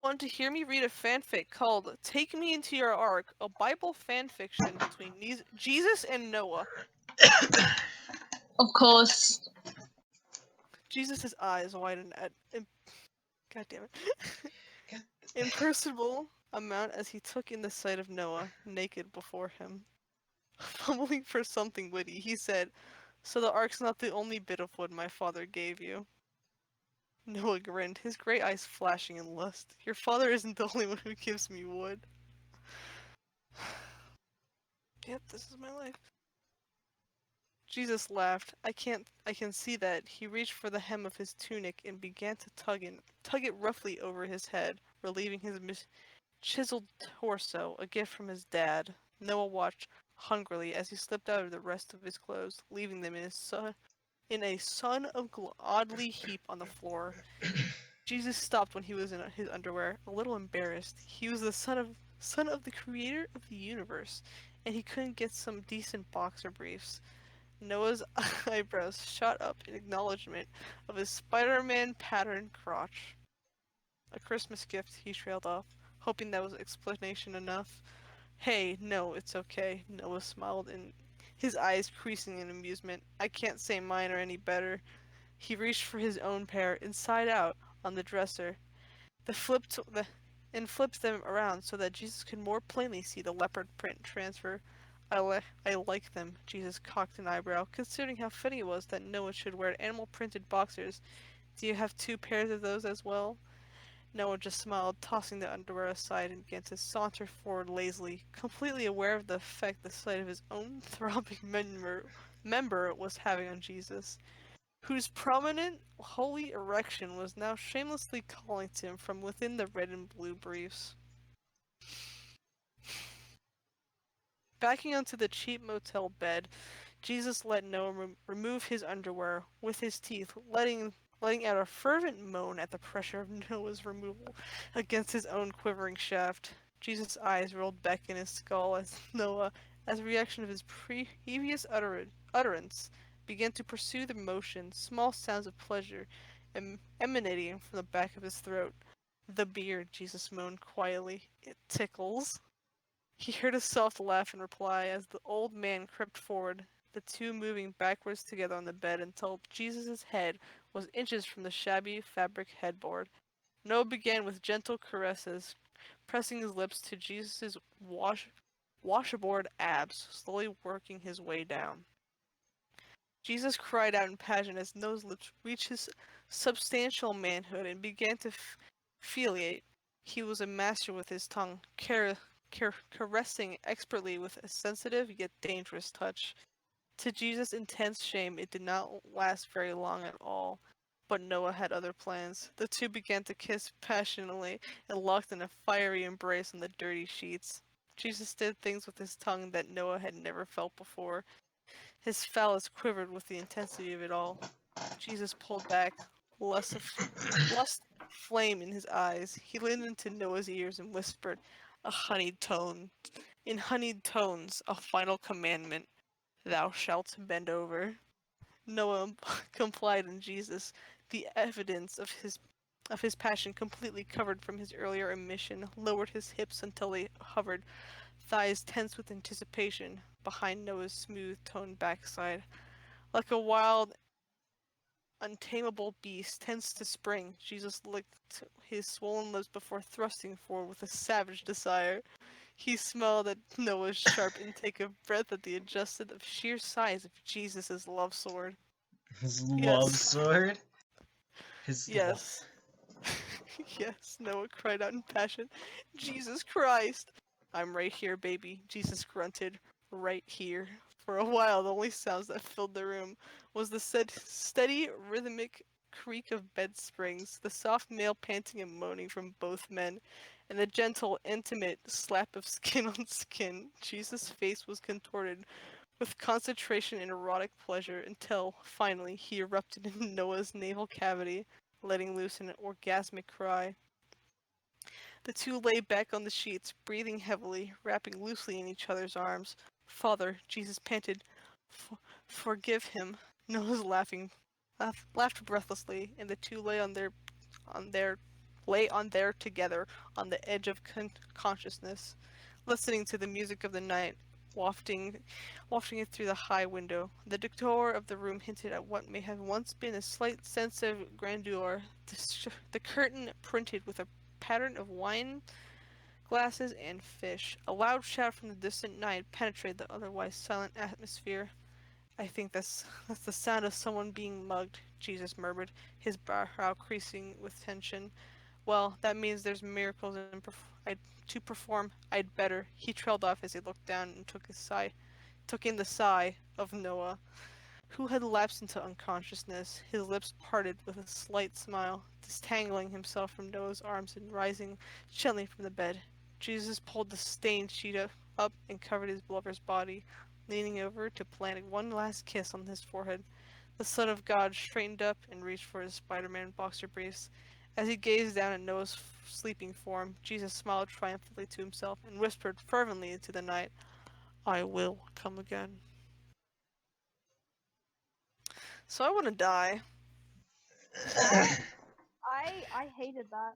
Want to hear me read a fanfic called Take Me Into Your Ark, a Bible fanfiction between Jesus and Noah. Of course. Jesus' eyes widen at God damn it. Impersonable amount as he took in the sight of Noah, naked before him. Fumbling for something witty, he said, "So the ark's not the only bit of wood my father gave you." Noah grinned, his gray eyes flashing in lust. "Your father isn't the only one who gives me wood." Yep, this is my life. Jesus laughed. I can see that." He reached for the hem of his tunic and began to tug it roughly over his head, relieving his chiseled torso, a gift from his dad. Noah watched hungrily as he slipped out of the rest of his clothes, leaving them in a sun of oddly heap on the floor. Jesus stopped when he was in his underwear, a little embarrassed. He was the son of the creator of the universe, and he couldn't get some decent boxer briefs. Noah's eyebrows shot up in acknowledgement of his Spider-Man patterned crotch. "A Christmas gift," he trailed off, hoping that was explanation enough. "Hey, no, it's okay." Noah smiled, and his eyes creasing in amusement. "I can't say mine are any better." He reached for his own pair, inside out, on the dresser, and flipped them around so that Jesus could more plainly see the leopard print transfer. I like them." Jesus cocked an eyebrow, considering how funny it was that Noah should wear animal-printed boxers. "Do you have 2 pairs of those as well?" Noah just smiled, tossing the underwear aside and began to saunter forward lazily, completely aware of the effect the sight of his own throbbing member was having on Jesus, whose prominent, holy erection was now shamelessly calling to him from within the red and blue briefs. Backing onto the cheap motel bed, Jesus let Noah remove his underwear with his teeth, letting out a fervent moan at the pressure of Noah's removal against his own quivering shaft. Jesus' eyes rolled back in his skull as Noah, as a reaction of his previous utterance, began to pursue the motion, small sounds of pleasure emanating from the back of his throat. "The beard," Jesus moaned quietly. "It tickles." He heard a soft laugh in reply as the old man crept forward, the two moving backwards together on the bed until Jesus' head was inches from the shabby fabric headboard. Noah began with gentle caresses, pressing his lips to Jesus' washboard abs, slowly working his way down. Jesus cried out in passion as Noah's lips reached his substantial manhood and began to foliate. He was a master with his tongue, caressing expertly with a sensitive yet dangerous touch. To Jesus' intense shame, it did not last very long at all. But Noah had other plans. The two began to kiss passionately and locked in a fiery embrace on the dirty sheets. Jesus did things with his tongue that Noah had never felt before. His phallus quivered with the intensity of it all. Jesus pulled back, lust flame in his eyes. He leaned into Noah's ears and whispered, in honeyed tones, a final commandment: "Thou shalt bend over." Noah complied, and Jesus, the evidence of his passion completely covered from his earlier emission, lowered his hips until they hovered, thighs tense with anticipation, behind Noah's smooth-toned backside. Like a wild, untamable beast tends to spring, Jesus licked his swollen lips before thrusting forward with a savage desire. He smelled at Noah's sharp intake of breath at the adjusted of sheer size of Jesus' love sword. His love Yes, sword? His love. yes, yes, Noah cried out in passion. "Jesus Christ!" "I'm right here, baby," Jesus grunted. "Right here." For a while, the only sounds that filled the room was the steady, rhythmic creak of bed springs, the soft male panting and moaning from both men, and the gentle, intimate slap of skin on skin. Jesus' face was contorted with concentration and erotic pleasure until, finally, he erupted in Noah's navel cavity, letting loose an orgasmic cry. The two lay back on the sheets, breathing heavily, wrapping loosely in each other's arms. "Father," Jesus panted, "forgive him." Noah's laughed breathlessly, and the two lay on their lay on there together on the edge of consciousness, listening to the music of the night, wafting, wafting it through the high window. The decor of the room hinted at what may have once been a slight sense of grandeur. The curtain printed with a pattern of wine glasses and fish. A loud shout from the distant night penetrated the otherwise silent atmosphere. I think that's the sound of someone being mugged, Jesus murmured, his brow creasing with tension. Well, that means there's miracles to perform. I'd better. He trailed off as he looked down and took in the sigh of Noah, who had lapsed into unconsciousness. His lips parted with a slight smile, distangling himself from Noah's arms and rising gently from the bed. Jesus pulled the stained sheet up and covered his lover's body, leaning over to plant one last kiss on his forehead. The Son of God straightened up and reached for his Spider-Man boxer briefs. As he gazed down at Noah's sleeping form, Jesus smiled triumphantly to himself and whispered fervently into the night, I will come again. So I want to die. I hated that.